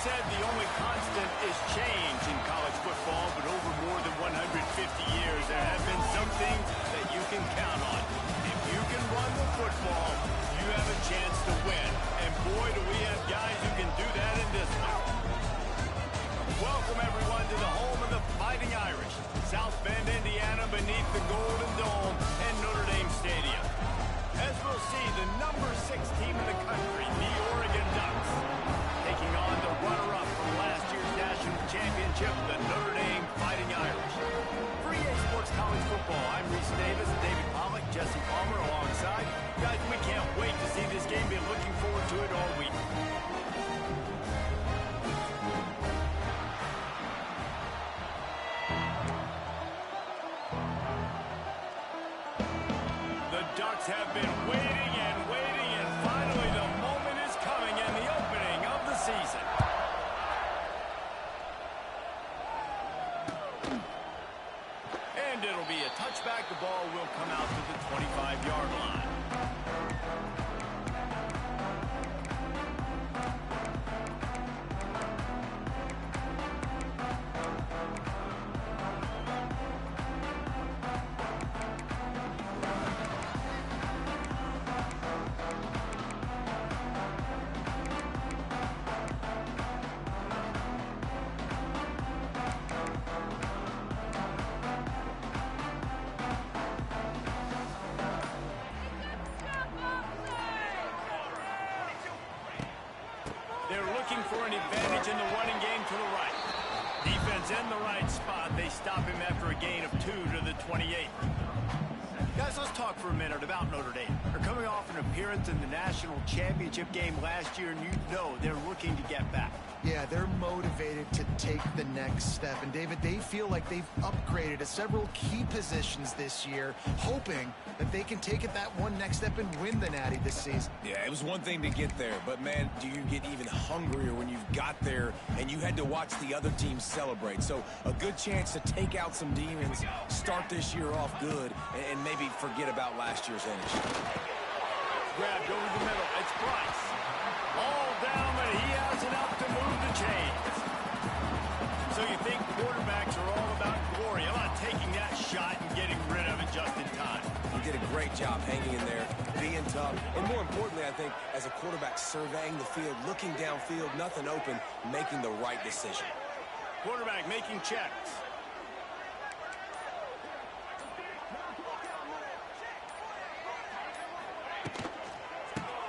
said the only constant is change in college football, but over more than 150 years, there have been some things that you can count on. If you can run the football, you have a chance to win. And boy, do we have guys who can do that in this one. Welcome, everyone, to the home of the Fighting Irish, South Bend, Indiana, beneath the Golden Dome and Notre Dame Stadium. As we'll see, the number 6 team in the country, the Oregon Ducks, taking on the runner-up from last year's national championship, the Notre Dame Fighting Irish. For EA Sports College Football, I'm Reese Davis, David Pollack, Jesse Palmer alongside. Guys, we can't wait to see this game. Been looking forward to it all week. The Ducks have been waiting and waiting, and finally the moment is coming in the opening of the season. And it'll be a touchback. The ball will come out to the 25-yard line. They're looking for an advantage in the running game to the right. Defense in the right spot. They stop him after a gain of 2 to the 28. Guys, let's talk for a minute about Notre Dame. They're coming off an appearance in the national championship game last year, and you know they're looking to get back. Yeah, they're motivated to take the next step. And, David, they feel like they've upgraded to several key positions this year, hoping that they can take it that one next step and win the Natty this season. Yeah, it was one thing to get there, but, man, do you get even hungrier when you've got there and you had to watch the other team celebrate. So a good chance to take out some demons, start this year off good, and maybe forget about last year's finish. Grabbed over the middle. It's Price. All down, but he has enough to move the chains. So you think quarterbacks are all about glory. How about taking that shot and getting rid of it just in time? He did a great job hanging in there, being tough, and more importantly, I think, as a quarterback surveying the field, looking downfield, nothing open, making the right decision. Quarterback making checks.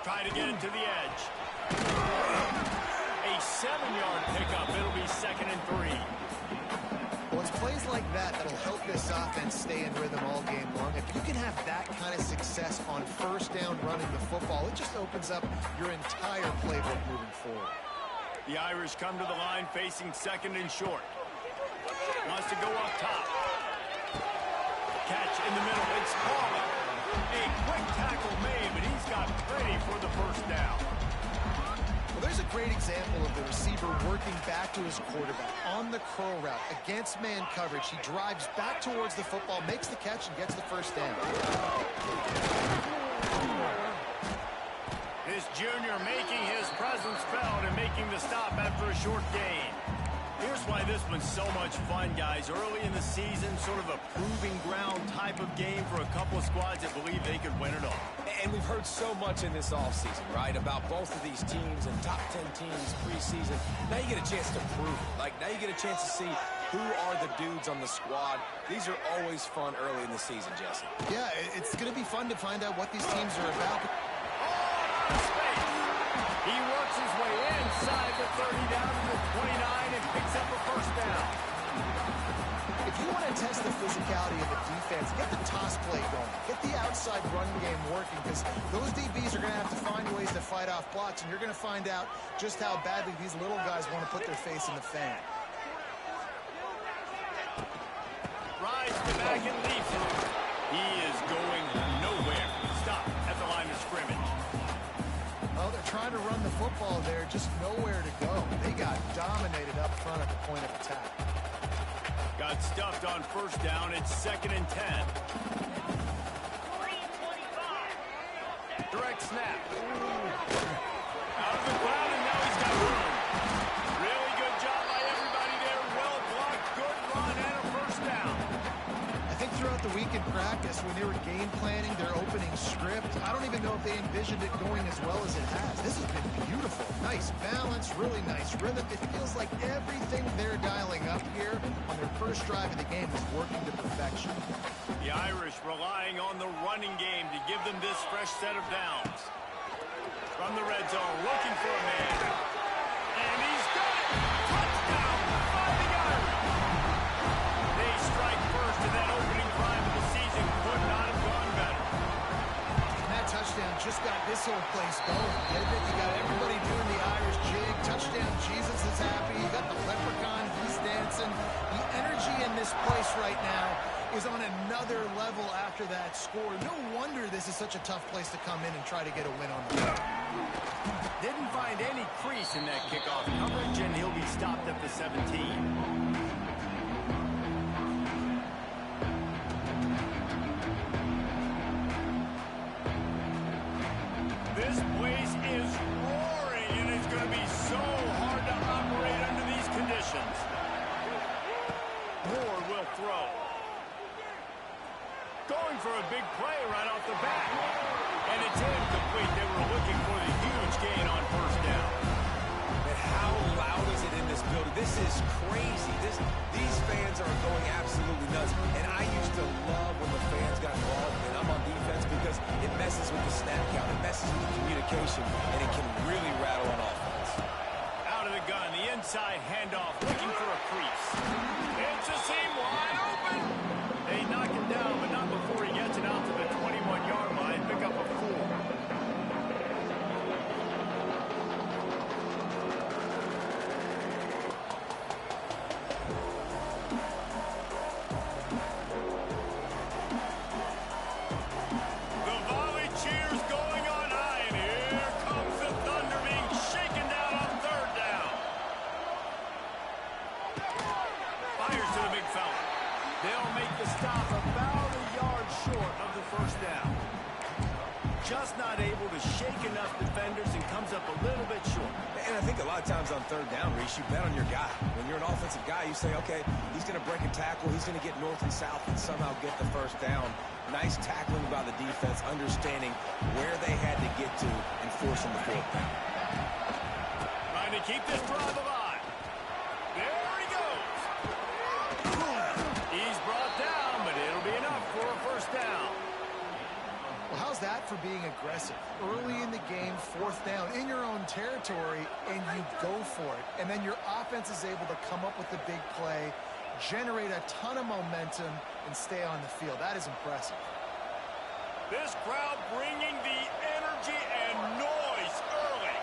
Try to get it to the edge. A 7-yard pickup. It'll be 2nd and 3. Well, it's plays like that that'll help this offense stay in rhythm all game long. If you can have that kind of success on first down running the football, it just opens up your entire playbook moving forward. The Irish come to the line facing 2nd and short. Wants to go up top. Catch in the middle. It's Palmer. A quick tackle made, but he's got plenty for the first down. Well, there's a great example of the receiver working back to his quarterback on the curl route against man coverage. He drives back towards the football, makes the catch, and gets the first down. This junior making his presence felt and making the stop after a short gain. Here's why this one's so much fun, guys. Early in the season, sort of a proving ground type of game for a couple of squads that believe they could win it all. And we've heard so much in this offseason, right, about both of these teams and top 10 teams preseason. Now you get a chance to prove it. Like, now you get a chance to see who are the dudes on the squad. These are always fun early in the season, Jesse. Yeah, it's going to be fun to find out what these teams are about. Space. He works his way inside the 30 down to the 29 and picks up a first down. If you want to test the physicality of the defense, get the toss play going. Get the outside run game working, because those DBs are going to have to find ways to fight off blocks, and you're going to find out just how badly these little guys want to put their face in the fan. Rides the back and leaps it. He is going nowhere. Stop at the line of scrimmage. Well, they're trying to run the football there, just nowhere to go. They got dominated up front at the point of attack. Got stuffed on first down. It's 2nd and 10. Direct snap. Out of the ground, and now he's got room. guess when they were game planning their opening script, I don't even know if they envisioned it going as well as it has. This has been beautiful. Nice balance, really nice rhythm. It feels like everything they're dialing up here on their first drive of the game is working to perfection. The Irish relying on the running game to give them this fresh set of downs. From the red zone, looking for a man. And he's got it! Touchdown! Fighting Irish! They strike first in that opening drive of the season. Could not have gone better. And that touchdown just got this whole place going. Get it? You got everybody doing the Irish jig. Touchdown, Jesus is happy. You got the leprechaun, he's dancing. The energy in this place right now is on another level after that score. No wonder this is such a tough place to come in and try to get a win on the road. Didn't find any crease in that kickoff coverage, and he'll be stopped at the 17. This place is roaring, and it's going to be so hard to operate under these conditions. Moore will throw. Going for a big play right off the bat. And it's incomplete. They were looking for the huge gain on first down. And how loud is it in this building? This is crazy. These fans are going absolutely nuts. And I used to love when the fans got involved, and I'm on defense, because it messes with the snap count. It messes with the communication, and it can really rattle on offense. Out of the gun, the inside handoff, looking for a crease. It's a seam wide open. They knock him down, but not before he gets it out to the 21-yard line. Pick up a 4. The volley cheers going on high, and here comes the Thunder being shaken down on third down. Fires to the big fella. They'll make the stop about a yard short of the first down. Just not able to shake enough defenders and comes up a little bit short. And I think a lot of times on third down, Reese, you bet on your guy. When you're an offensive guy, you say, okay, he's going to break a tackle, he's going to get north and south and somehow get the first down. Nice tackling by the defense, understanding where they had to get to and forcing the fourth down. Trying to keep this drive alive. There he goes. He's brought down, but it'll be enough for a first down. Well, how's that for being aggressive? Early in the game, fourth down, in your own territory, and you go for it. And then your offense is able to come up with the big play, generate a ton of momentum, and stay on the field. That is impressive. This crowd bringing the energy and noise early.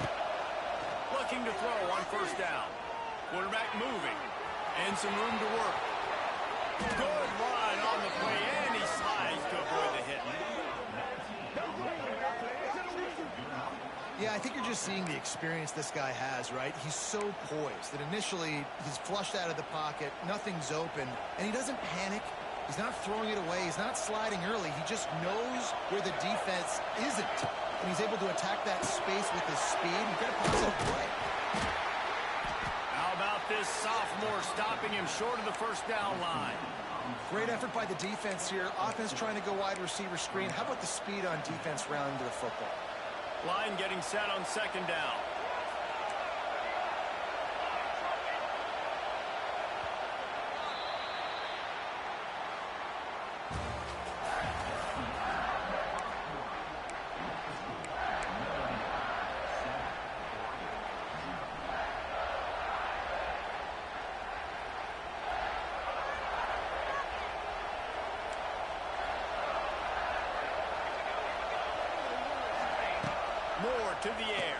Looking to throw on first down. Quarterback moving. And some room to work. Good line on the play, and he slides to avoid the hit. Yeah, I think you're just seeing the experience this guy has, right? He's so poised that initially he's flushed out of the pocket, nothing's open, and he doesn't panic. He's not throwing it away. He's not sliding early. He just knows where the defense isn't, and he's able to attack that space with his speed and get a positive play. How about this sophomore stopping him short of the first down line? Great effort by the defense here. Offense trying to go wide receiver screen. How about the speed on defense rounding to the football? Line getting set on second down. Moore to the air.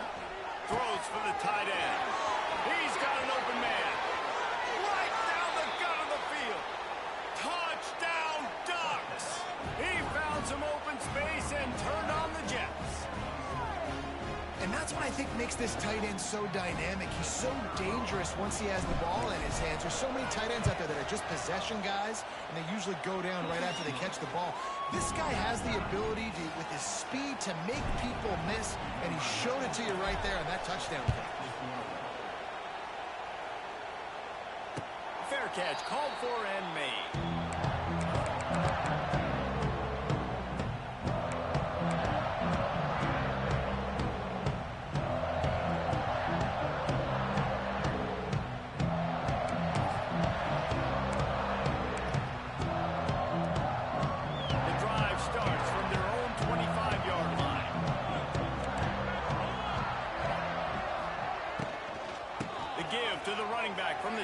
Throws for the tight end. He's got an open man. Right down the gut of the field. Touchdown Ducks. He found some open space and turned on the Jets. And that's what I think makes this tight end so dynamic. He's so dangerous once he has the ball in his hands. There's so many tight ends out there that are just possession guys, and they usually go down right after they catch the ball. This guy has the ability to, with his speed, to make people miss, and he showed it to you right there on that touchdown play. Fair catch called for and made.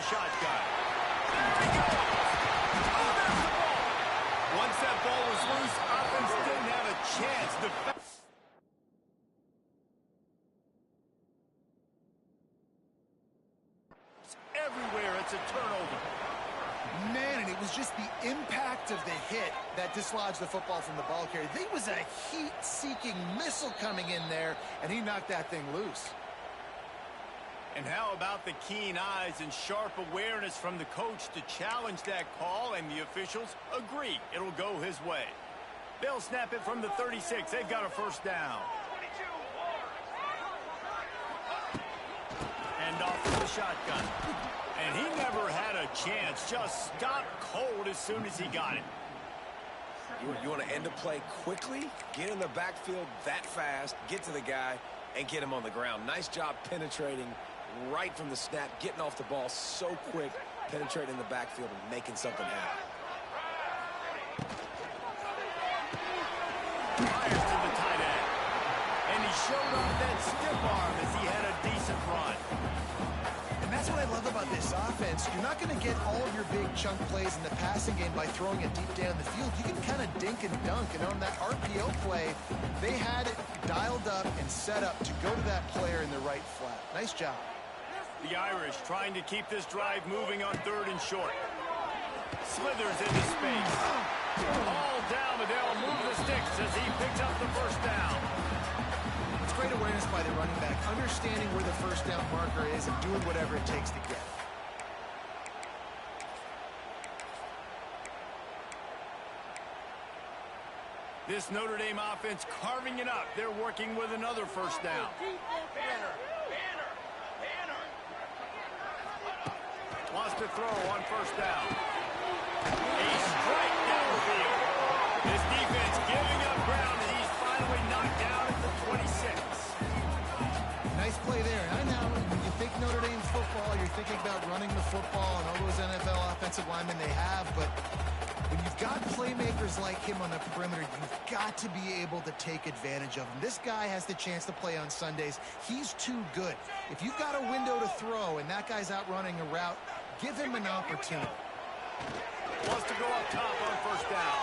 the shotgun. There he goes. Oh, there's the ball. Once that ball was loose, offense didn't have a chance to... Everywhere, it's a turnover. Man, and it was just the impact of the hit that dislodged the football from the ball carrier. There was a heat-seeking missile coming in there, and he knocked that thing loose. And how about the keen eyes and sharp awareness from the coach to challenge that call, and the officials agree it'll go his way. They'll snap it from the 36. They've got a first down. And off to the shotgun. And he never had a chance. Just stopped cold as soon as he got it. You want to end a play quickly, get in the backfield that fast, get to the guy, and get him on the ground. Nice job penetrating right from the snap, getting off the ball so quick, penetrating the backfield and making something happen. Fires to the tight end. And he showed off that stiff arm as he had a decent run. And that's what I love about this offense. You're not going to get all of your big chunk plays in the passing game by throwing it deep down the field. You can kind of dink and dunk. And on that RPO play, they had it dialed up and set up to go to that player in the right flat. Nice job. The Irish trying to keep this drive moving on 3rd and short. Slithers into space. All down, but they'll move the sticks as he picks up the first down. It's great awareness by the running back, understanding where the first down marker is and doing whatever it takes to get it. This Notre Dame offense carving it up. They're working with another first down. Wants to throw on first down. A strike down the field. This defense giving up ground, and he's finally knocked down at the 26. Nice play there. And I know when you think Notre Dame football, you're thinking about running the football and all those NFL offensive linemen they have, but when you've got playmakers like him on the perimeter, you've got to be able to take advantage of him. This guy has the chance to play on Sundays. He's too good. If you've got a window to throw and that guy's out running a route, give him an opportunity. Wants to go up top on first down.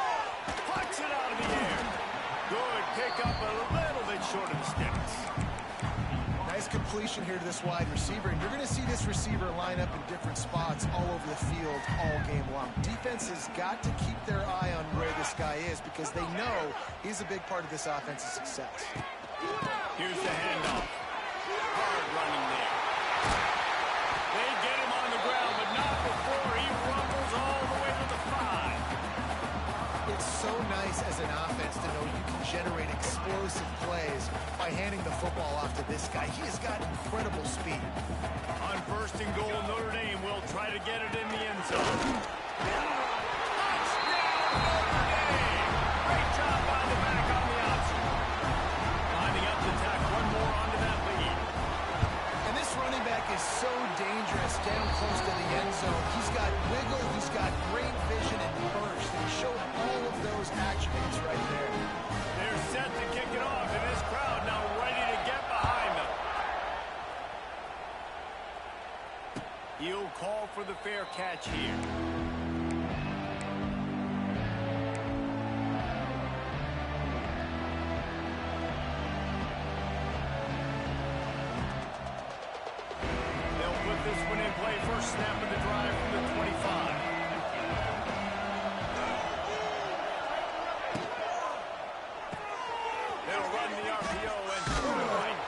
Pucks it out of the air. Good pickup, a little bit short of the sticks. Nice completion here to this wide receiver, and you're going to see this receiver line up in different spots all over the field all game long. Defense has got to keep their eye on where this guy is because they know he's a big part of this offense's success. Here's the handoff. Hard running there. They get him on the ground, but not before he rumbles all the way to the 5. It's so nice as an offense to know you can generate explosive plays by handing the football off to this guy. He has got incredible speed. On 1st and goal, Notre Dame will try to get it in the end zone. Touchdown, Notre Dame! Great job by the back on the option. Lining up to tack one more onto that lead. And this running back is so dangerous down close to the end zone. He's got wiggle, he's got great vision and burst, and he showed all of those attributes right there. They're set to kick it off, and this crowd now ready to get behind them. He'll call for the fair catch here. They'll put this one in play. First snap of the drive from the 25. They'll run the RPO and throw it right.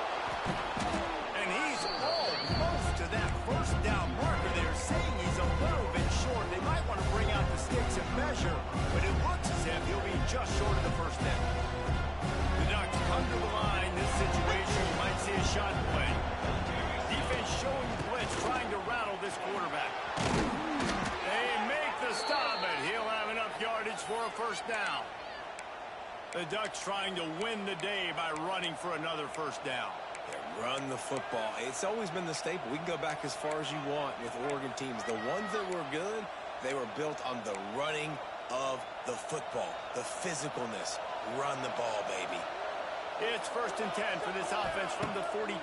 And he's almost to that first down marker. They're saying he's a little bit short. They might want to bring out the sticks and measure, but it looks as if he'll be just short of the first down. The Ducks come to the line. This situation, you might see a shot play. Defense showing blitz, trying to rattle this quarterback. They make the stop, and he'll have enough yardage for a first down. The Ducks trying to win the day by running for another first down. Yeah, run the football. It's always been the staple. We can go back as far as you want with Oregon teams. The ones that were good, they were built on the running of the football, the physicalness. Run the ball, baby. It's 1st and 10 for this offense from the 42.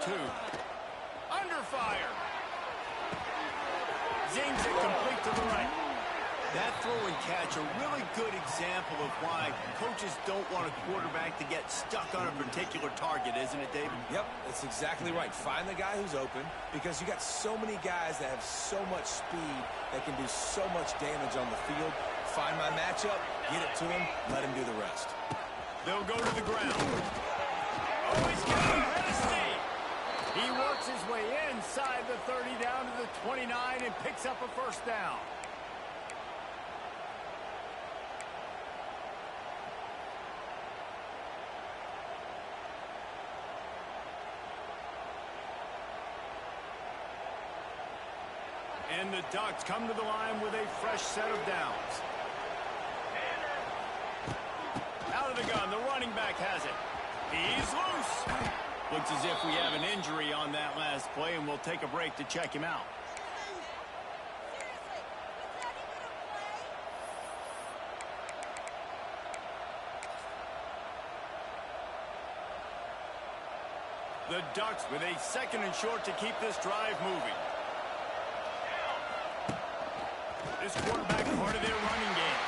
Under fire. Zings it complete to the right. That throw and catch, a really good example of why coaches don't want a quarterback to get stuck on a particular target, isn't it, David? Yep, that's exactly right. Find the guy who's open, because you got so many guys that have so much speed that can do so much damage on the field. Find my matchup, get it to him, let him do the rest. They'll go to the ground. Oh, he's got ahead of steam. He works his way inside the 30 down to the 29 and picks up a first down. And the Ducks come to the line with a fresh set of downs. Out of the gun, the running back has it. He's loose. Looks as if we have an injury on that last play, and we'll take a break to check him out. The Ducks with a 2nd and short to keep this drive moving. This quarterback part of their running game.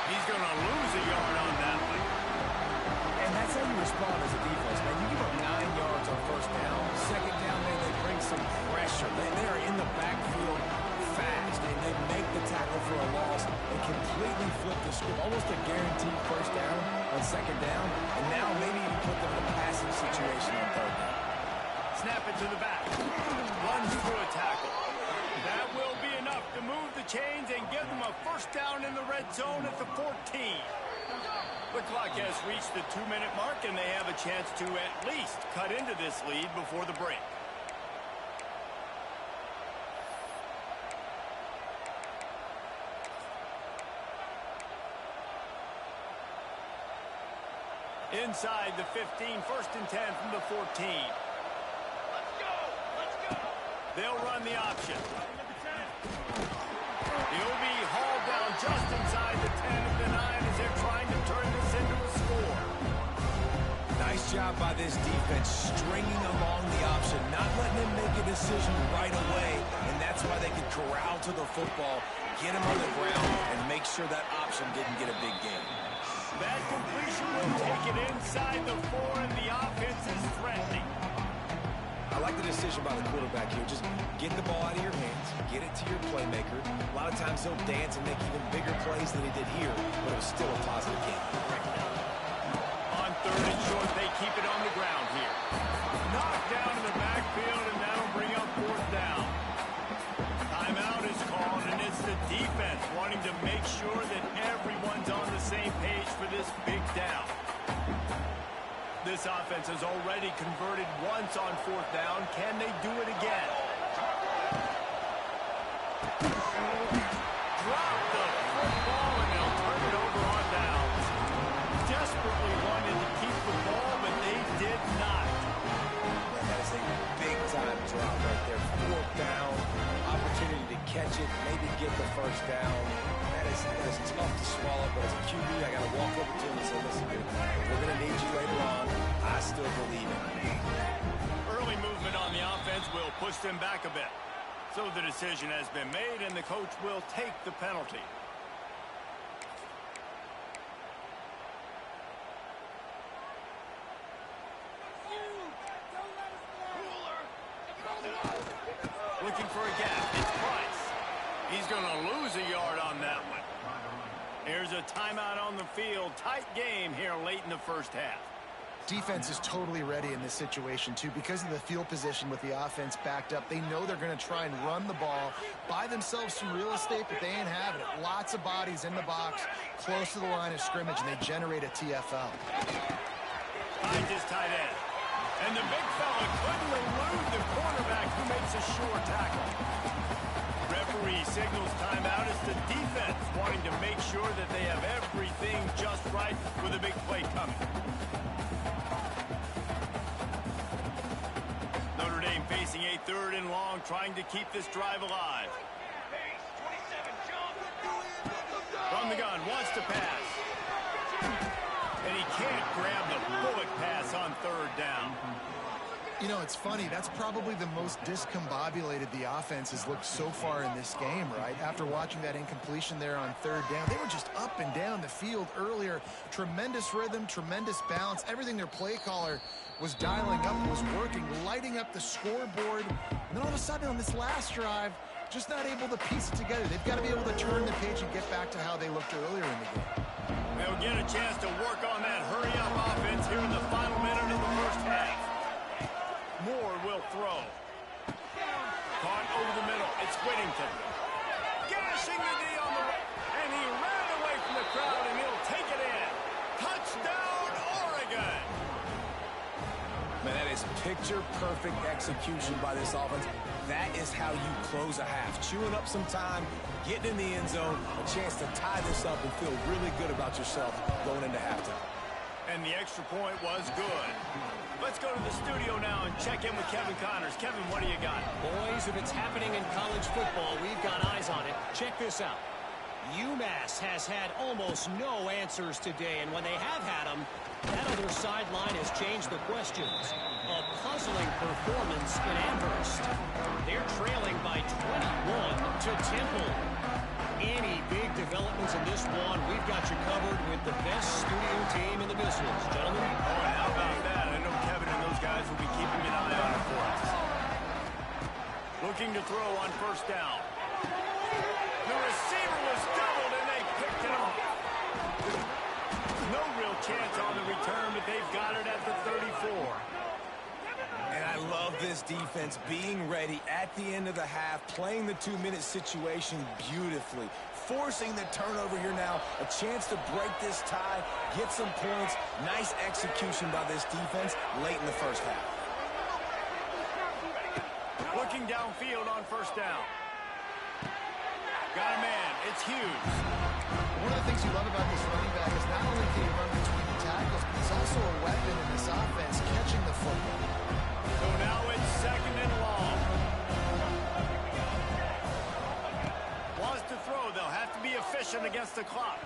He's going to lose a yard on that one. And that's how you respond as a defense, man. You give up 9 yards on first down. 2nd down, man, they bring some pressure. They are in the backfield fast, and they make the tackle for a loss and completely flip the script. Almost a guaranteed first down on 2nd down. And now maybe you put them in a passing situation on 3rd down. Snap it to the back. Runs through a tackle. That will be enough to move the chains and give them a first down in the red zone at the 14. The clock has reached the 2-minute mark, and they have a chance to at least cut into this lead before the break. Inside the 15, 1st and 10 from the 14. Let's go! Let's go! They'll run the option. He'll be hauled down just inside the 10 of the 9 as they're trying to turn this into a score. Nice job by this defense stringing along the option, not letting him make a decision right away, and that's why they could corral to the football, get him on the ground, and make sure that option didn't get a big gain. That completion will take it inside the 4, and the offense is threatening. I like the decision by the quarterback here. Just get the ball out of your hands, get it to your playmaker. A lot of times he'll dance and make even bigger plays than he did here, but it was still a positive game. On 3rd and short, they keep it on the ground here. Knocked down in the backfield, and that'll bring up 4th down. Timeout is called, and it's the defense wanting to make sure that everyone's on the same page for this big down. This offense has already converted once on 4th down. Can they do it again? Drop the football, and they'll turn it over on downs. Desperately wanted to keep the ball, but they did not. That is a big-time drop right there. 4th down, opportunity to catch it, maybe get the first down. That is tough to swallow, but as a QB, I got to walk over to him and say, listen, dude, we're going to need you later on. I still believe in you. Early movement on the offense will push them back a bit. So the decision has been made, and the coach will take the penalty. Looking for a gap. It's Price. He's going to lose a yard on that one. Here's a timeout on the field. Tight game here late in the first half. Defense is totally ready in this situation, too. Because of the field position with the offense backed up, they know they're going to try and run the ball, buy themselves some real estate, but they ain't having it. Lots of bodies in the box, close to the line of scrimmage, and they generate a TFL. Finds his tight end. And the big fella couldn't elude the cornerback who makes a sure tackle. Referee signals timeout as the defense wanting to make sure that they have everything just right with a big play coming. Notre Dame facing a 3rd and long, trying to keep this drive alive. From the gun, wants to pass. And he can't grab the bullet pass on 3rd down. You know, it's funny. That's probably the most discombobulated the offense has looked so far in this game, right? After watching that incompletion there on third down, they were just up and down the field earlier. Tremendous rhythm, tremendous balance. Everything their play caller was dialing up was working, lighting up the scoreboard. And then all of a sudden on this last drive, just not able to piece it together. They've got to be able to turn the page and get back to how they looked earlier in the game. They'll get a chance to work on that hurry-up offense here in the final minute of the first half. Moore will throw. Caught over the middle. It's Whittington. Gashing the D on the right. And he ran away from the crowd, and he'll take it in. Touchdown, Oregon! Man, that is picture-perfect execution by this offense. That is how you close a half. Chewing up some time, getting in the end zone, a chance to tie this up and feel really good about yourself going into halftime. And the extra point was good. Let's go to the studio now and check in with Kevin Connors. Kevin, what do you got? Boys, if it's happening in college football, we've got eyes on it. Check this out. UMass has had almost no answers today, and when they have had them, that other sideline has changed the questions. A puzzling performance in Amherst. They're trailing by 21 to Temple. Any big developments in this one, we've got you covered with the best studio team in the business. Gentlemen. Oh, and how about that? I know Kevin and those guys will be keeping an eye on it for us. Looking to throw on first down. The receiver was doubled, and they picked it up. No real chance on the return, but they've got it at the 34. And I love this defense being ready at the end of the half, playing the 2-minute situation beautifully, forcing the turnover here now, a chance to break this tie, get some points. Nice execution by this defense late in the first half. Looking downfield on first down. Got a man. It's Hughes. One of the things you love about this running back is not only can he run between the tackles, but he's also a weapon in this offense, catching the football. So now it's second and long. Wants to throw. They'll have to be efficient against the clock.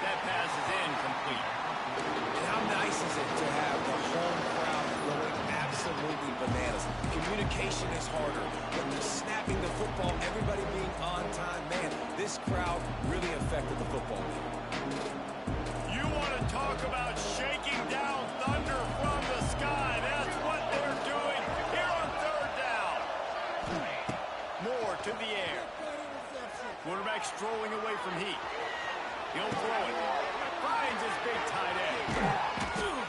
That pass is incomplete. And how nice is it to have the home crowd going absolutely bananas? Communication is harder, but just snapping the football, everybody being on time, man, this crowd really affected the football game. You want to talk about shaking down thunder from the sky. That's what they're doing here on third down. Moore to the air. Quarterback strolling away from heat. He'll throw it. Finds his big tight end.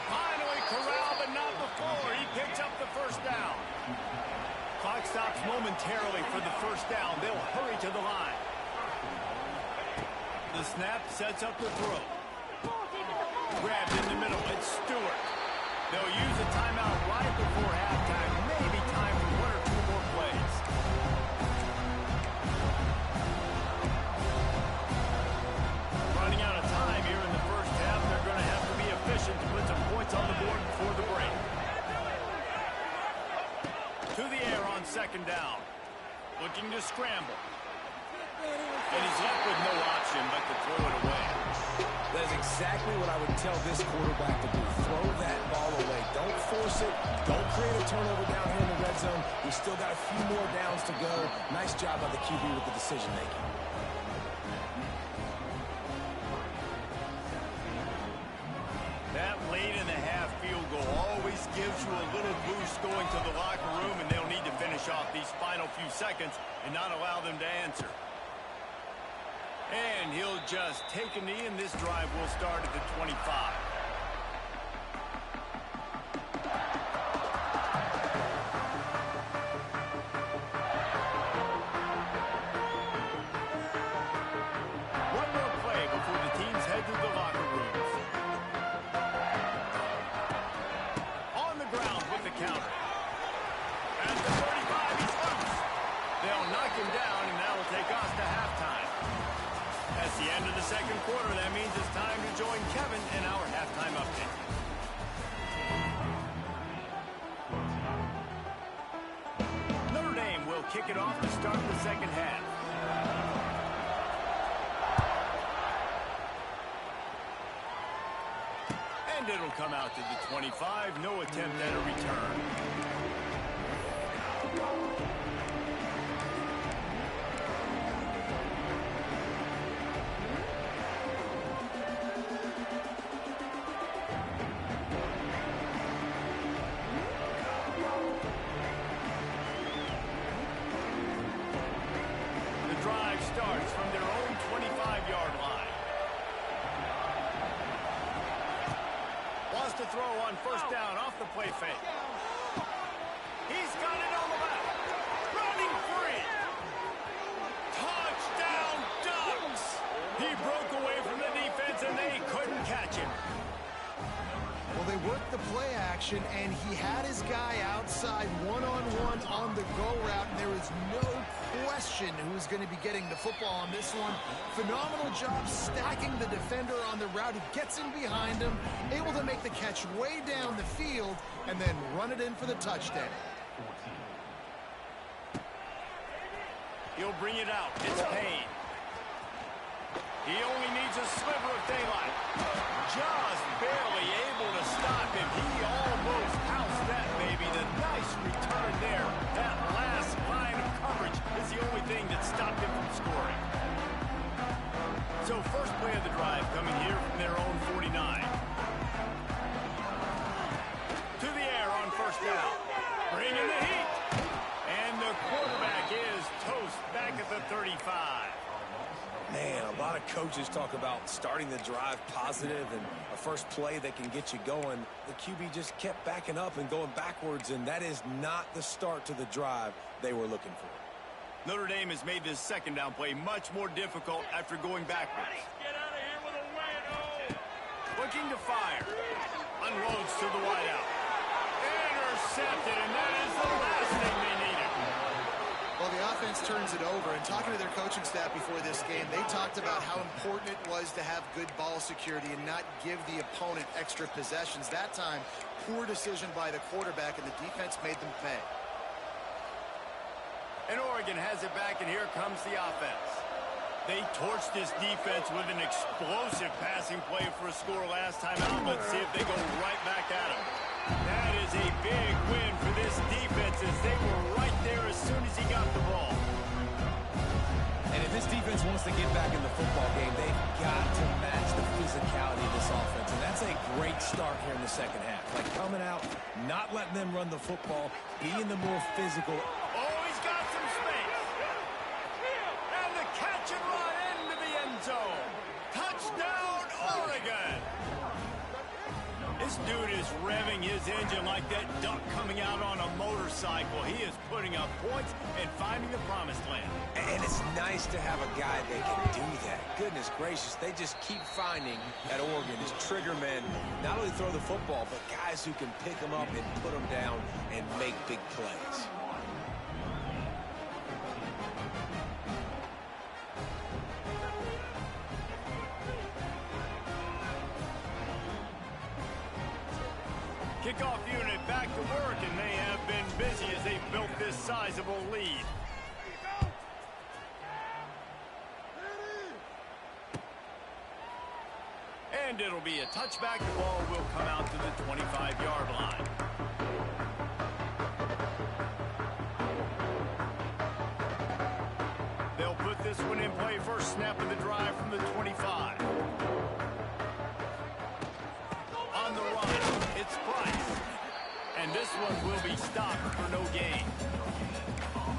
Finally corralled, but not before. He picks up the first down. Clock stops momentarily for the first down. They'll hurry to the line. The snap sets up the throw. Grabbed in the middle. It's Stewart. They'll use a timeout right before halftime. Maybe time for one or two more plays. Running out of time here in the first half. They're going to have to be efficient to put some points on the board before the break. To the air on second down. Looking to scramble. And he's left with no option but to throw it away. That is exactly what I would tell this quarterback to do. Throw that ball away. Don't force it. Don't create a turnover down here in the red zone. We've still got a few more downs to go. Nice job by the QB with the decision-making. That late in the half field goal always gives you a little boost going to the locker room, and they'll need to finish off these final few seconds and not allow them to answer. And he'll just take a knee, and this drive will start at the 25. One more play before the teams head to the locker rooms. On the ground with the counter. At the 35, he's loose. They'll knock him down, and that will take us to halftime. That's the end of the second quarter. That means it's time to join Kevin in our halftime update. Notre Dame will kick it off to start the second half. And it'll come out to the 25. No attempt at a return. play fake. He's got it on the left. Running free. Touchdown Ducks. He broke away from the defense, and they couldn't catch him. Well, they worked the play action, and he had his guy outside one-on-one on the go route, and there was no question who was going to be getting the football on this one. Phenomenal job stacking the defender on the route. He gets in behind him, able to make the catch way down the field, and then run it in for the touchdown. He'll bring it out. It's Payne. He only needs a sliver of daylight. Just barely able to stop him. He almost housed that baby. The nice return there. That last line of coverage is the only thing that stopped him from scoring. So first play of the drive coming here from their own 49. To the air on first down. Bringing the heat. And the quarterback is toast back at the 35. Man, a lot of coaches talk about starting the drive positive and a first play that can get you going. The QB just kept backing up and going backwards, and that is not the start to the drive they were looking for. Notre Dame has made this second down play much more difficult after going backwards. Get out of here with a win. Looking to fire. Unloads to the wideout. Intercepted, and that is the last thing they needed. Well, the offense turns it over, and talking to their coaching staff before this game, they talked about how important it was to have good ball security and not give the opponent extra possessions. That time, poor decision by the quarterback, and the defense made them pay. And Oregon has it back, and here comes the offense. They torched this defense with an explosive passing play for a score last time out. Let's see if they go right back at him. That is a big win for this defense as they were right there as soon as he got the ball. And if this defense wants to get back in the football game, they've got to match the physicality of this offense. And that's a great start here in the second half. Like coming out, not letting them run the football, being the more physical. Oh, he's got some space. And the catch and run into the end zone. Touchdown, Oregon. This dude is revving his engine like that duck coming out on a motorcycle. He is putting up points and finding the promised land. And it's nice to have a guy that can do that. Goodness gracious, they just keep finding at Oregon as trigger men, not only throw the football, but guys who can pick them up and put them down and make big plays. Kickoff unit back to work, and they have been busy as they built this sizable lead. And it'll be a touchback. The ball will come out to the 25-yard line. They'll put this one in play first snap of the drive from the 25. On the run, it's Price. And this one will be stopped for no gain.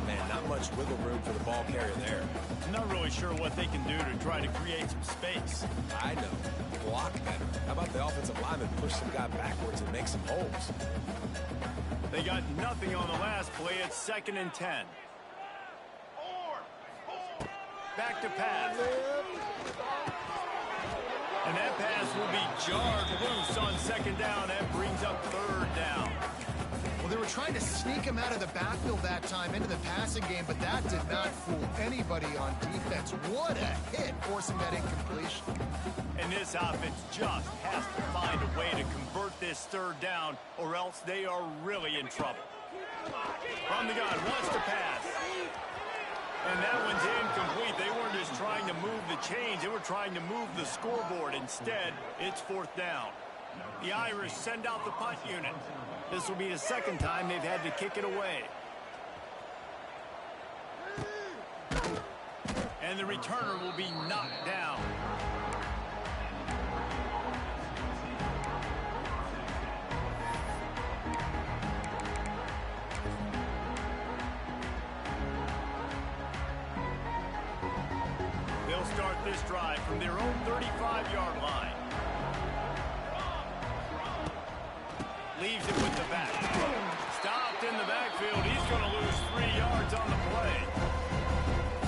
Man, not much wiggle room for the ball carrier there. I'm not really sure what they can do to try to create some space. I know. Block better. How about the offensive lineman push some guy backwards and make some holes? They got nothing on the last play. It's 2nd and 10. Back to pass. And that pass will be jarred loose on 2nd down. That brings up 3rd down. Well, they were trying to sneak him out of the backfield that time into the passing game, but that did not fool anybody on defense. What a hit, forcing that incompletion. And this offense just has to find a way to convert this 3rd down, or else they are really in trouble. From the gun, wants to pass. And that one's incomplete. They weren't just trying to move the chains. They were trying to move the scoreboard. Instead, it's 4th down. The Irish send out the punt unit. This will be the 2nd time they've had to kick it away. And the returner will be knocked down. They'll start this drive from their own 35-yard line. Leaves it with the back. Stopped in the backfield. He's going to lose 3 yards on the play.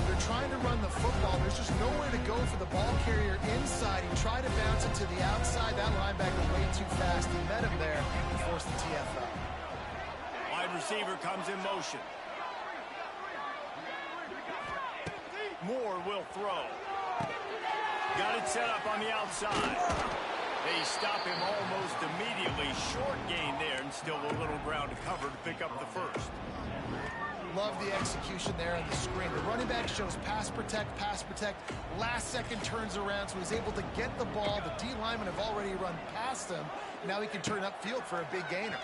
They're trying to run the football. There's just nowhere to go for the ball carrier inside. He tried to bounce it to the outside. That linebacker way too fast. He met him there and forced the TFL. Wide receiver comes in motion. Moore will throw. Got it set up on the outside. They stop him almost immediately. Short gain there, and still a little ground to cover to pick up the first. Love the execution there on the screen. The running back shows pass protect, pass protect. Last second turns around, so he's able to get the ball. The D linemen have already run past him. Now he can turn upfield for a big gainer.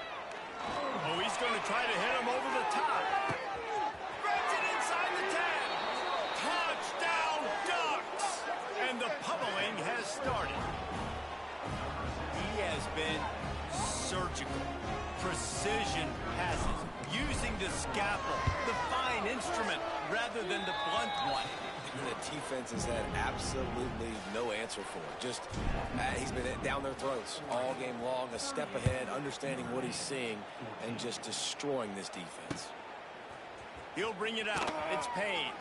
Oh, he's going to try to hit him over the top. Spreads it inside the 10. Touchdown, Ducks! And the pummeling has started. He has been surgical. Precision passes. Using the scalpel, the fine instrument, rather than the blunt one. The defense has had absolutely no answer for it. Just, he's been down their throats all game long, a step ahead, understanding what he's seeing, and just destroying this defense. He'll bring it out. It's Payne.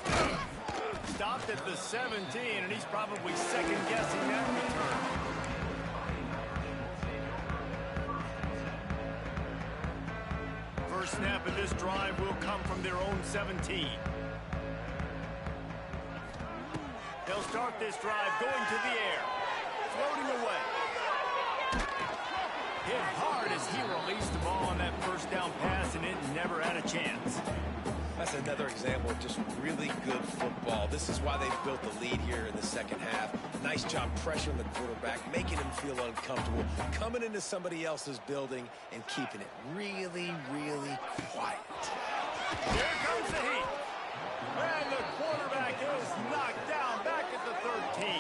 Stopped at the 17, and he's probably second-guessing that return. First snap of this drive will come from their own 17. They'll start this drive going to the air. Floating away. Hit hard as he released the ball on that first down pass, and it never had a chance. That's another example of just really good football. This is why they've built the lead here in the second half. Nice job pressuring the quarterback, making him feel uncomfortable, coming into somebody else's building and keeping it really, really quiet. Here comes the heat. And the quarterback is knocked down back at the 13.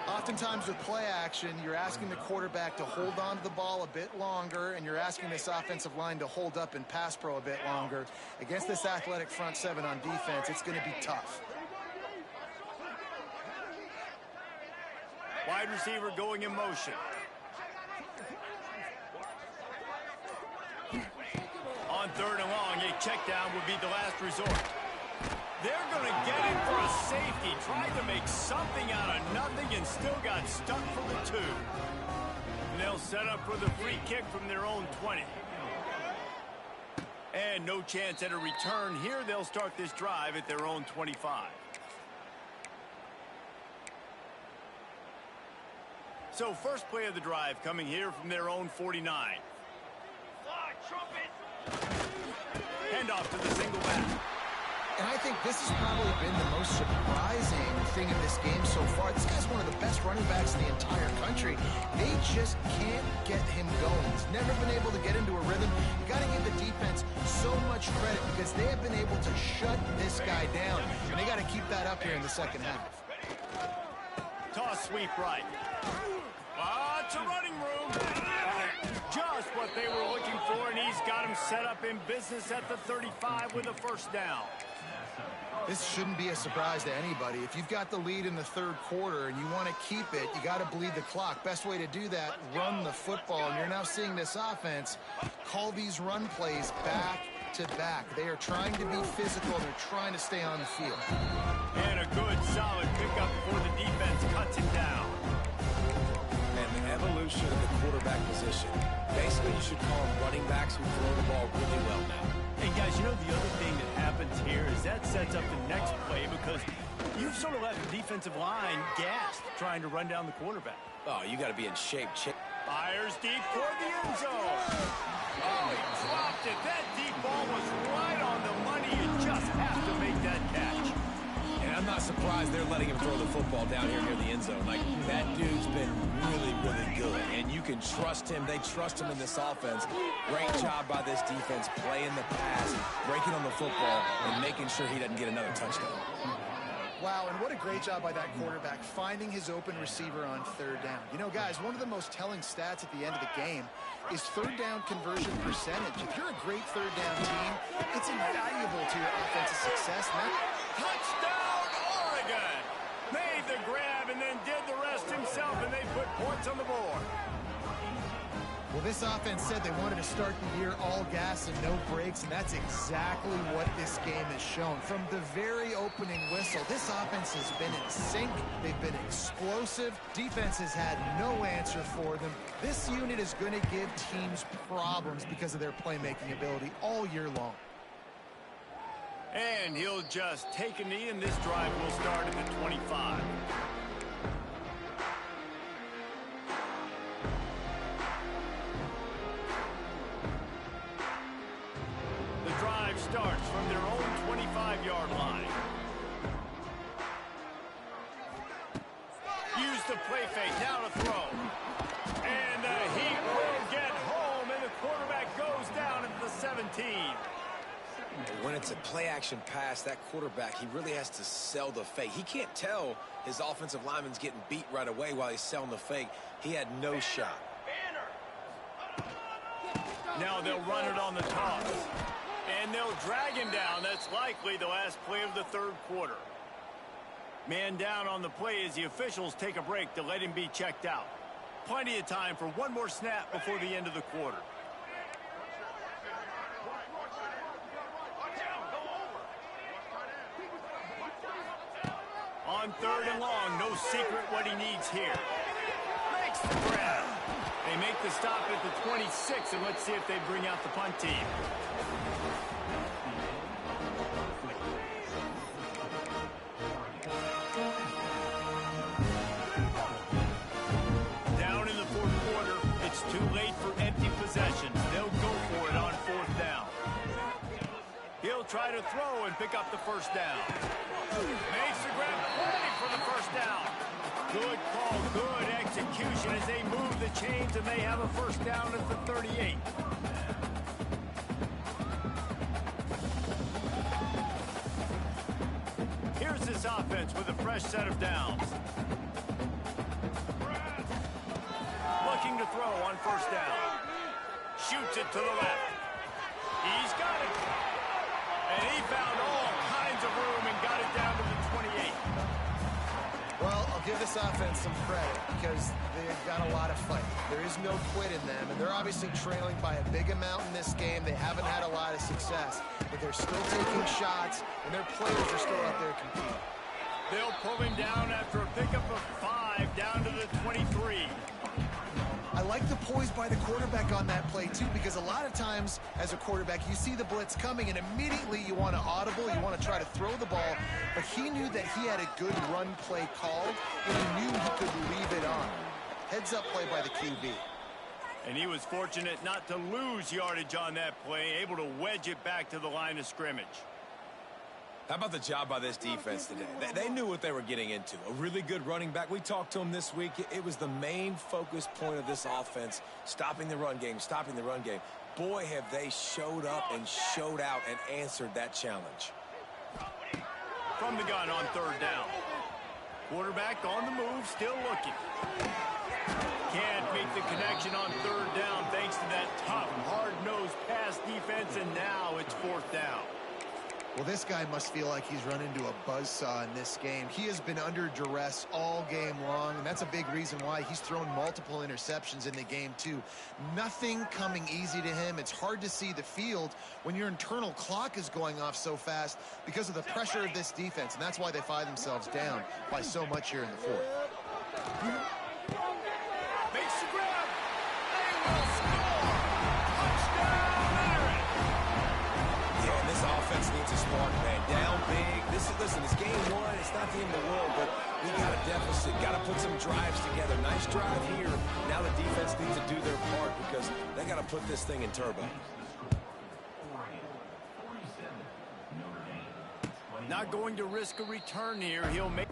Oftentimes with play action, you're asking the quarterback to hold on to the ball a bit longer, and you're asking this offensive line to hold up in pass pro a bit longer. Against this athletic front seven on defense, it's going to be tough. Wide receiver going in motion. On third and long, a check down would be the last resort. They're going to get him for a safety. Tried to make something out of nothing and still got stuck for the 2. And they'll set up for the free kick from their own 20. And no chance at a return here. They'll start this drive at their own 25. So first play of the drive coming here from their own 49. Hand off to the single back. And I think this has probably been the most surprising thing in this game so far. This guy's one of the best running backs in the entire country. They just can't get him going. He's never been able to get into a rhythm. You got to give the defense so much credit because they have been able to shut this guy down. And they got to keep that up here in the second half. Toss sweep right. Lots of running room. Just what they were looking for, and he's got him set up in business at the 35 with a first down. This shouldn't be a surprise to anybody. If you've got the lead in the third quarter and you want to keep it, you got to bleed the clock. Best way to do that, run the football. And you're now seeing this offense call these run plays back to back. They are trying to be physical. They're trying to stay on the field. And a good, solid pickup before the defense cuts it down. And the evolution of the quarterback position. Basically, you should call them running backs who throw the ball really well now. Hey, guys, you know the other thing that happens here is that sets up the next play because you've sort of left the defensive line gassed trying to run down the quarterback. Oh, you got to be in shape. Fires deep toward the end zone. Oh, he dropped it. That deep ball was right on the money. You just have to make that catch. And I'm not surprised they're letting him throw the football down here near the end zone. Like, that dude's been really, really good. And you can trust him. They trust him in this offense. Great job by this defense playing the pass, breaking on the football, and making sure he doesn't get another touchdown. Wow, and what a great job by that quarterback finding his open receiver on third down. You know, guys, one of the most telling stats at the end of the game is third down conversion percentage. If you're a great third down team, it's invaluable to your offensive success. Touchdown, Oregon! Made the grab and then did the rest himself, and they put points on the board. Well, this offense said they wanted to start the year all gas and no brakes, and that's exactly what this game has shown. From the very opening whistle, this offense has been in sync. They've been explosive. Defense has had no answer for them. This unit is going to give teams problems because of their playmaking ability all year long. And he'll just take a knee, and this drive will start at the 25. Starts from their own 25-yard line. Use the play fake, now to throw. And he will get home, and the quarterback goes down at the 17. When it's a play-action pass, that quarterback, he really has to sell the fake. He can't tell his offensive lineman's getting beat right away while he's selling the fake. He had no shot. Now they'll run it on the toss. And they'll drag him down. That's likely the last play of the third quarter. Man down on the play as the officials take a break to let him be checked out. Plenty of time for one more snap before the end of the quarter. On third and long, no secret what he needs here. Makes the grab. They make the stop at the 26, and let's see if they bring out the punt team. Down in the fourth quarter, it's too late for empty possessions. They'll go for it on fourth down. He'll try to throw and pick up the first down. Makes the grab, ready for the first down. Good call, good execution as they move the chains, and they have a first down at the 38. Here's this offense with a fresh set of downs. Looking to throw on first down. Shoots it to the left. He's got it. And he found all kinds of room and got it down to the 28. Well, I'll give this offense some credit because they've got a lot of fight. There is no quit in them, and they're obviously trailing by a big amount in this game. They haven't had a lot of success, but they're still taking shots, and their players are still out there competing. They'll pull him down after a pickup of 5 down to the 23. I like the poise by the quarterback on that play, too, because a lot of times as a quarterback, you see the blitz coming, and immediately you want to audible, you want to try to throw the ball, but he knew that he had a good run play called, and he knew he could leave it on. Heads-up play by the QB. And he was fortunate not to lose yardage on that play, able to wedge it back to the line of scrimmage. How about the job by this defense today? They knew what they were getting into. A really good running back. We talked to him this week. It was the main focus point of this offense, stopping the run game, stopping the run game. Boy, have they showed up and showed out and answered that challenge. From the gun on third down. Quarterback on the move, still looking. Can't make the connection on third down thanks to that tough, hard-nosed pass defense, and now it's fourth down. Well, this guy must feel like he's run into a buzzsaw in this game. He has been under duress all game long, and that's a big reason why he's thrown multiple interceptions in the game, too. Nothing coming easy to him. It's hard to see the field when your internal clock is going off so fast because of the pressure of this defense, and that's why they find themselves down by so much here in the fourth. Makes the grab. They will score. Touchdown, Aaron. Yeah, and this offense needs a spark, man. Down big. Listen, it's game one. It's not the end of the world, but we got a deficit. Got to put some drives together. Nice drive here. Now the defense needs to do their part because they got to put this thing in turbo. Not going to risk a return here. He'll make...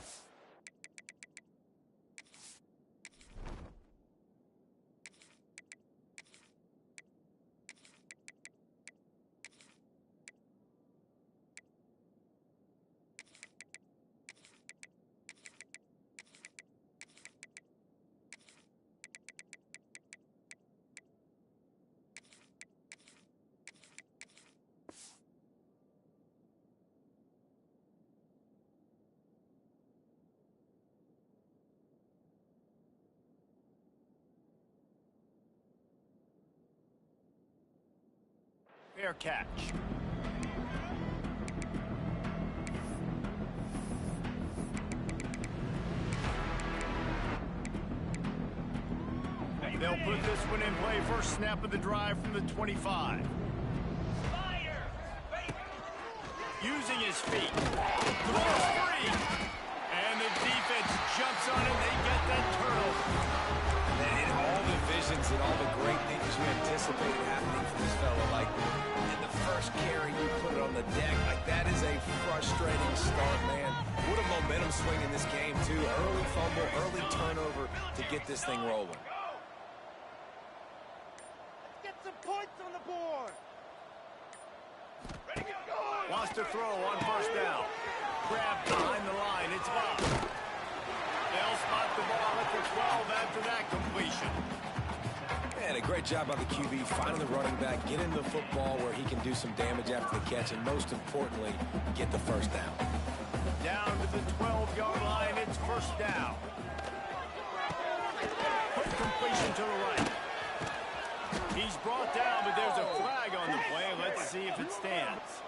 Fair catch. They'll put this one in play. First snap of the drive from the 25. Using his feet. Throws free. And the defense jumps on it. They get that turnover. And in all the visions and all the great things you anticipated happening for this fella, like in the first carry, you put it on the deck. Like, that is a frustrating start, man. What a momentum swing in this game, too. Early fumble, early turnover to get this thing rolling. Points on the board. Ready to go. Wants to throw on first down. Grab behind the line. It's up. They'll spot the ball at the 12 after that completion. And a great job by the QB finding the running back, getting the football where he can do some damage after the catch, and most importantly, get the first down. Down to the 12-yard line. It's first down. Quick completion to the right. He's brought down, but there's a flag on the play. Let's see if it stands.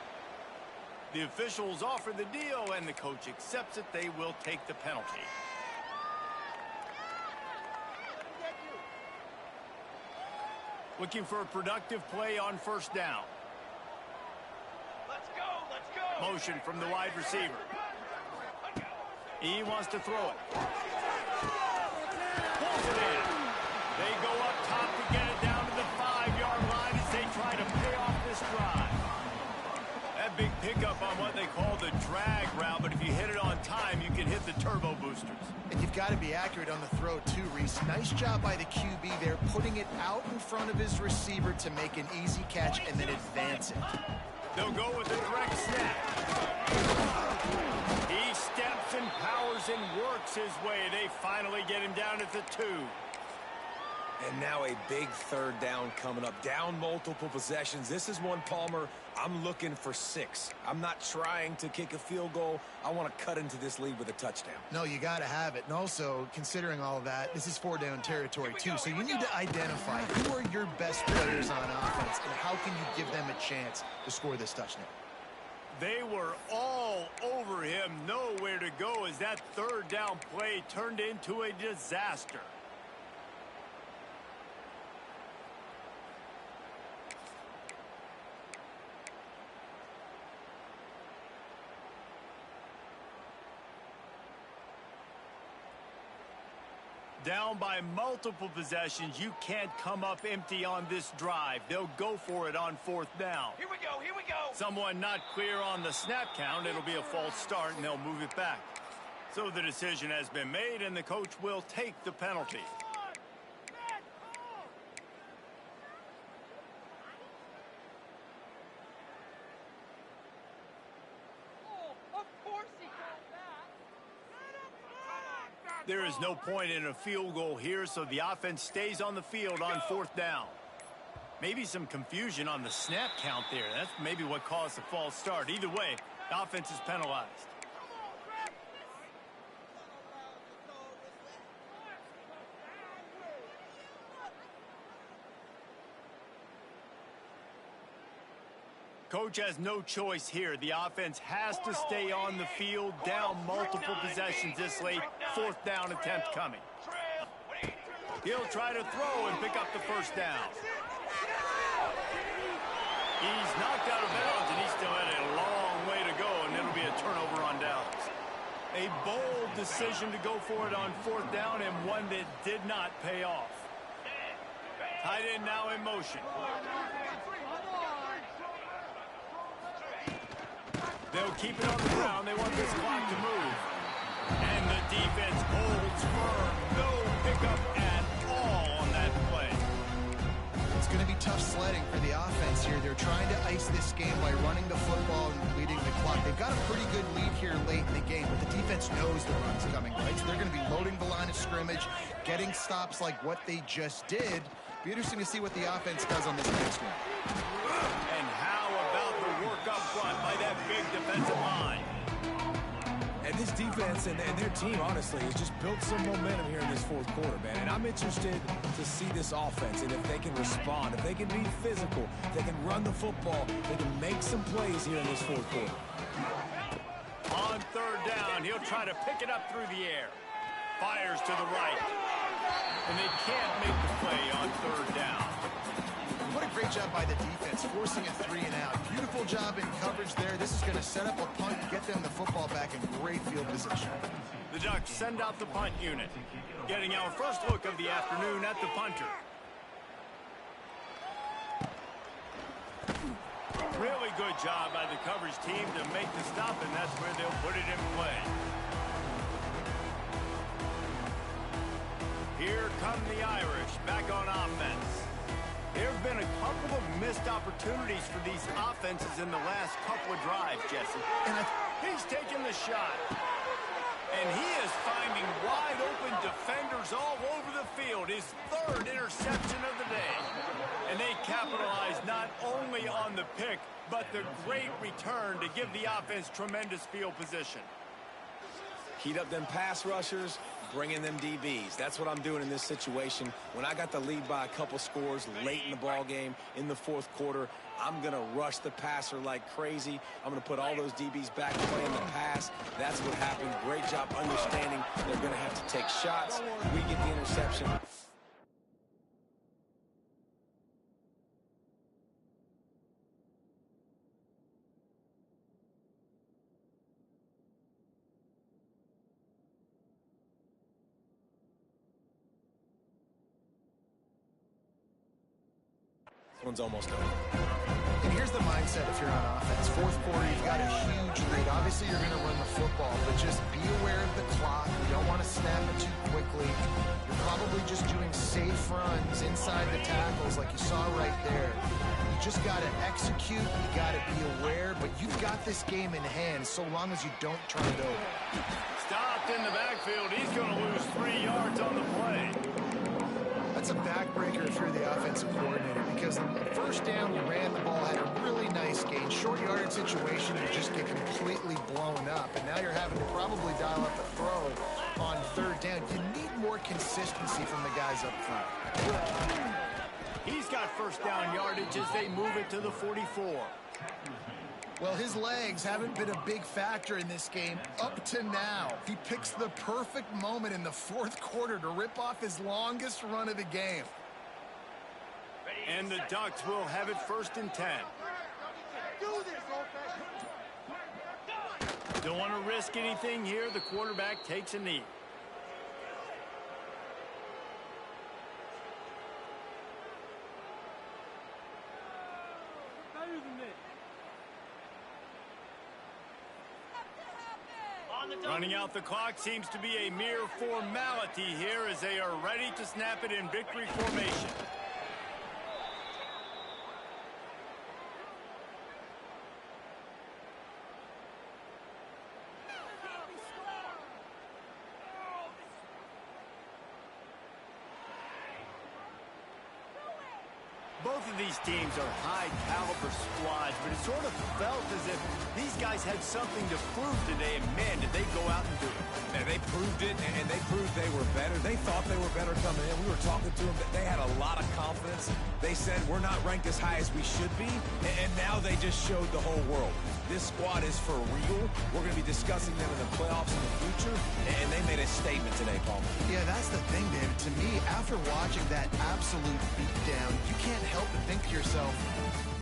The officials offer the deal, and the coach accepts it. They will take the penalty. Looking for a productive play on first down. Let's go. Let's go. Motion from the wide receiver. He wants to throw it. Pulls it in. They go up top to get it down to the 5-yard line as they try to pay off this drive. That big pickup on what they call the drag route, but if you hit it on time, you can hit the turbo boosters. And you've got to be accurate on the throw, too, Reese. Nice job by the QB there, putting it out in front of his receiver to make an easy catch and then advance it. They'll go with a direct snap. He steps and powers and works his way. They finally get him down at the 2. And now a big third down coming up. Down multiple possessions. This is one, Palmer, I'm looking for 6. I'm not trying to kick a field goal. I want to cut into this lead with a touchdown. No, you got to have it. And also, considering all of that, this is 4-down territory, too. So you need to identify who are your best players on offense and how can you give them a chance to score this touchdown. They were all over him. Nowhere to go as that third down play turned into a disaster. Down by multiple possessions, you can't come up empty on this drive. They'll go for it on fourth down. Here we go. Here we go. Someone not clear on the snap count. It'll be a false start, and they'll move it back. So the decision has been made, and the coach will take the penalty. There is no point in a field goal here, so the offense stays on the field on fourth down. Maybe some confusion on the snap count there. That's maybe what caused the false start. Either way, the offense is penalized. Coach has no choice here. The offense has to stay on the field, down multiple possessions this late. Fourth down attempt coming. He'll try to throw and pick up the first down. He's knocked out of bounds, and he's still had a long way to go, and it'll be a turnover on downs. A bold decision to go for it on fourth down, and one that did not pay off. Tight end now in motion. They'll keep it on the ground. They want this clock to move. And the defense holds firm. No pickup at all on that play. It's going to be tough sledding for the offense here. They're trying to ice this game by running the football and leading the clock. They've got a pretty good lead here late in the game, but the defense knows the run's coming, right? So they're going to be loading the line of scrimmage, getting stops like what they just did. Be interesting to see what the offense does on this next one. And how about the work up front by that big defensive line? And this defense and their team, honestly, has just built some momentum here in this fourth quarter, man. And I'm interested to see this offense and if they can respond, if they can be physical, if they can run the football, they can make some plays here in this fourth quarter. On third down, he'll try to pick it up through the air. Fires to the right. And they can't make the play on third down. What a great job by the defense, forcing a 3-and-out. Beautiful job in coverage there. This is going to set up a punt and get them the football back in great field position. The Ducks send out the punt unit. Getting our first look of the afternoon at the punter. Really good job by the coverage team to make the stop, and that's where they'll put it in play. Here come the Irish back on offense. There have been a couple of missed opportunities for these offenses in the last couple of drives, Jesse. And he's taking the shot. And he is finding wide-open defenders all over the field. His third interception of the day. And they capitalize not only on the pick, but the great return to give the offense tremendous field position. Heat up them pass rushers, bring in them DBs. That's what I'm doing in this situation. When I got the lead by a couple scores late in the ball game in the fourth quarter, I'm going to rush the passer like crazy. I'm going to put all those DBs back playing the pass. That's what happened. Great job understanding they're going to have to take shots. We get the interception. One's almost over. And here's the mindset if you're on offense. Fourth quarter, you've got a huge lead. Obviously, you're going to run the football, but just be aware of the clock. You don't want to snap it too quickly. You're probably just doing safe runs inside the tackles like you saw right there. You just got to execute. You got to be aware, but you've got this game in hand so long as you don't turn it over. Stopped in the backfield. He's going to lose 3 yards on the play. That's a backbreaker if you're the offensive coordinator, because on the first down, you ran the ball, had a really nice gain. Short yardage situation, you just get completely blown up, and now you're having to probably dial up a throw on third down. You need more consistency from the guys up front. He's got first down yardage as they move it to the 44. Well, his legs haven't been a big factor in this game up to now. He picks the perfect moment in the fourth quarter to rip off his longest run of the game. And the Ducks will have it 1st and 10. Don't want to risk anything here. The quarterback takes a knee. Running out the clock seems to be a mere formality here as they are ready to snap it in victory formation. Both of these teams are high-caliber squads, but it sort of felt as if these guys had something to prove today, and man, did they go out and do it. Man, they proved it, and they proved they were better. They thought they were better coming in. We were talking to them. They had a lot of confidence. They said, we're not ranked as high as we should be, and now they just showed the whole world. This squad is for real. We're going to be discussing them in the playoffs in the future, and they made a statement today, Paul. Yeah, that's the thing, David. To me, after watching that absolute beatdown, you can't help but think to yourself,